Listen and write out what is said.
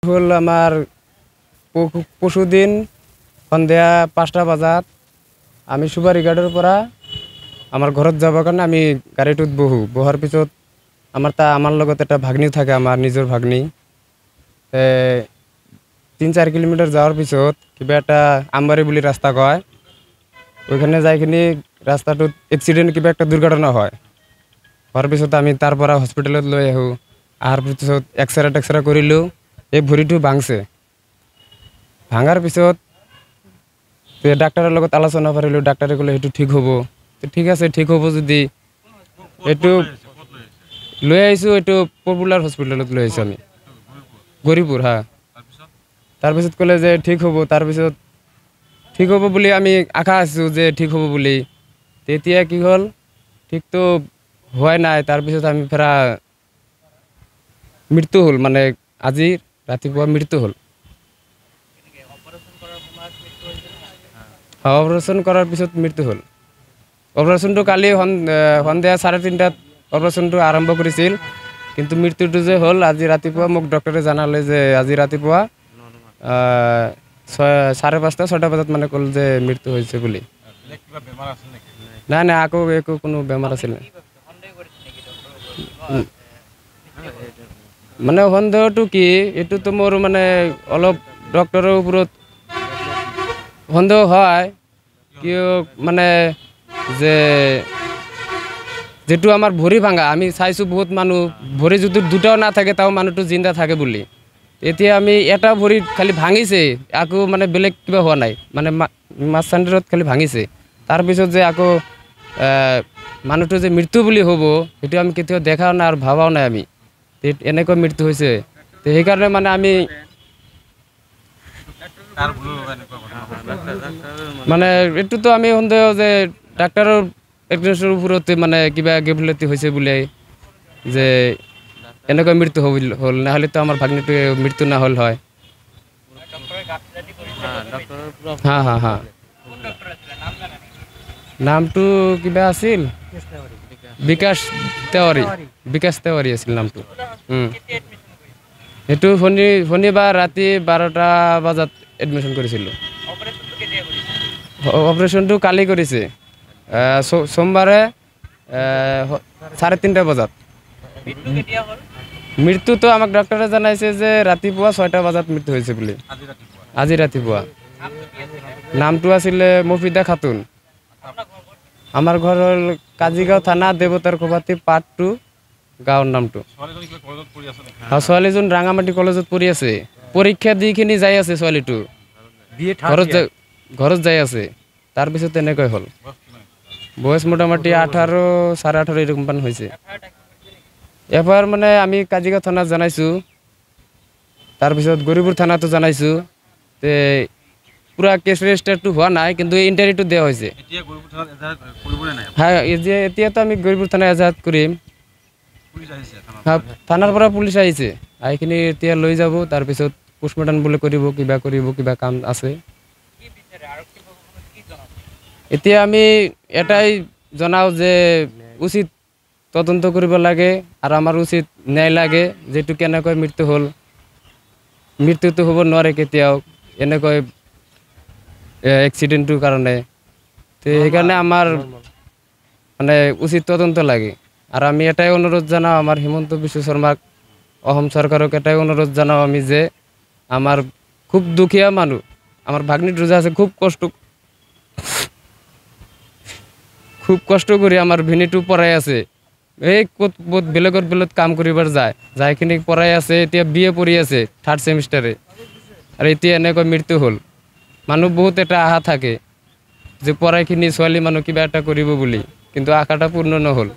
হল আমাৰ পৰশুদিন সন্ধ্যা 5টা বাজাত আমি সুপাৰিঘাটেৰ পৰা আমাৰ ঘৰত যাবৰ কাৰণে আমি গাড়ীটোত বহাৰ পিছত আমাৰ লগত এটা ভাগ্নি থাকে, আমাৰ নিজৰ ভাগ্নি। 3-4 কিলোমিটাৰ যাওয়াৰ পিছত কিবা একটা আমবাৰী বুলি ৰাস্তা কয়, ওইখানে যাইখিনি ৰাস্তাটোত এক্সিডেন্ট কিবা একটা দুৰ্ঘটনা হয়। হওয়াৰ পিছত আমি তাৰ পৰা হস্পিটেলত লৈ আহোঁ। আহাৰ পিছত এক্সৰে কৰিলোঁ, এই ভৰিটো ভাঙছে। ভাঙাৰ পিছত ডাক্তাৰৰ লগত আলোচনা কৰিলোঁ, ডাক্তাৰে ক'লে সেইটো ঠিক হ'ব। ঠিক আছে, ঠিক হ'ব যদি এইটো লৈ আহিছোঁ, এইটো পপুলাৰ হস্পিটেলত লৈ আহিছোঁ আমি, গৌৰীপুৰ। হা, তাৰপিছত ক'লে যে ঠিক হ'ব। তাৰপিছত ঠিক হ'ব বুলি আমি আশা আছোঁ যে ঠিক হ'ব বুলি। তেতিয়া কি হ'ল, ঠিকতো হোৱাই নাই। তাৰপিছত আমি ফেৰা মৃত্যু হ'ল, মানে আজি ৰাতিপুৱা মৃত্যু হ'ল। অপাৰেশ্যন কৰাৰ পিছত মৃত্যু হ'ল। অপাৰেশ্যনটো কালি সন্ধ্যা 3:30টাত অপাৰেশ্যনটো আৰম্ভ কৰিছিল, কিন্তু মৃত্যুটো যে হ'ল আজি ৰাতিপুৱা মোক ডক্টৰে জনালে যে আজি ৰাতিপুৱা 5:30-6টা বজাত মানে ক'ল যে মৃত্যু হৈছে বুলি। নাই নাই, আকৌ একো কোনো বেমাৰ আছিল নাই। মানে সন্দেহটো কি, এইটোতো মোৰ মানে অলপ ডক্টৰৰ ওপৰত সন্দেহ হয়। কিয় মানে যে যেটো আমাৰ ভৰি ভাঙা, আমি চাইছোঁ বহুত মানুহ ভৰি যদি দুটাও না থাকে তাও মানুহটো জিন্দা থাকে বুলি। এতিয়া আমি এটা ভৰি খালি ভাঙিছে, আকৌ মানে বেলেগ কিবা হোৱা নাই, মানে মাছ চেণ্টাৰত খালি ভাঙিছে। তাৰপিছত যে আকৌ মানুহটো যে মৃত্যু বুলি হ'ব, সেইটো আমি কেতিয়াও দেখাও নাই আৰু ভাবাও নাই আমি এনেকুৱা মৃত্যু হৈছে। তো সেইকাৰণে মানে আমি মানে এইটোতো আমি সন্দেহ যে ডাক্তাৰৰ এগ্ৰেছৰ ওপৰতে মানে কিবা গেফিলতি হৈছে বোলে, যে এনেকুৱা মৃত্যু হ'ল। নহ'লেতো আমাৰ ভাগ্নিটোৱে মৃত্যু নহ'ল হয়। হা হা হা, নামটো কিবা আছিল, বিকাশ তেওয়াৰী আছিল নামটো। সেইটো শনিবাৰ ৰাতি 12টা বজাত এডমিশ্যন কৰিছিলোঁ। অপাৰেশ্যনটো কালি কৰিছে, সোমবাৰে 3:30 বজাত। মৃত্যুটো আমাক ডক্টৰে জনাইছে যে ৰাতিপুৱা 6টা বজাত মৃত্যু হৈছে বুলি, আজি ৰাতিপুৱা। নামটো আছিলে মফিদা খাতুন। আমাৰ ঘৰ হ'ল কাজিগাঁও থানা, দেৱতাৰ খোপাতি, পাৰ্ট 2 গাঁৱৰ নামটো। ছোৱালীজন ৰাঙামাটি কলেজত পঢ়ি আছে, পৰীক্ষা দিখিনি যাই আছে ছোৱালীটো, ঘৰত যাই আছে। তাৰপিছত তেনেকৈ হ'ল। বয়স মোটামুটি 18, 18.5 এৰকম হয়েছে। এবাৰ মানে আমি কাজিগাঁও থানাত জানাইছোঁ, তাৰপিছত গৌৰীপুৰ থানাতো জানাইছোঁ। তে পুৰা কেস ৰেজিস্টাৰটো হোৱা নাই, কিন্তু ইন্টাৰভিউটো দেওয়া হয়েছে। হ্যাঁ, এতিয়া তো আমি গৌৰীপুৰ থানায় এজাহাত কৰিম। থানাৰ পৰা পুলিচ আহিছে, আহিখিনি এতিয়া লৈ যাব। তাৰপিছত পোষ্টমৰ্টম বুলি কিবা কাম আছে। এতিয়া আমি এটাই জনাও যে উচিত তদন্ত কৰিব লাগে আৰু আমাৰ উচিত ন্যায় লাগে, যেটো কেনেকৈ মৃত্যু হ'ল। মৃত্যুটো হ'ব নোৱাৰে কেতিয়াও এনেকৈ এক্সিডেণ্টটোৰ কাৰণে। তো সেইকাৰণে আমাৰ মানে উচিত তদন্ত লাগে। আৰু আমি এটাই অনুৰোধ জনাওঁ আমাৰ হিমন্ত বিশ্ব শৰ্মাক, অসম চৰকাৰক এটাই অনুৰোধ জনাওঁ আমি যে আমাৰ খুব দুখীয়া মানুহ, আমাৰ ভাগ্নিটো যে আছে খুব কষ্ট কৰে আমাৰ ভিনিটো পড়াই আছে। এই ক'ত বেলেগত কাম কৰিবৰ যাইখিনি পড়াই আছে। এতিয়া বিএ পঢ়ি আছে 3rd সেমিস্টাৰে, আৰু এতিয়া এনেকৈ মৃত্যু হ'ল। মানুহ বহুত এটা আশা থাকে যে পঢ়াইখিনি ছোৱালী মানুহ কিবা এটা কৰিব বুলি, কিন্তু আশাটা পূৰ্ণ নহ'ল।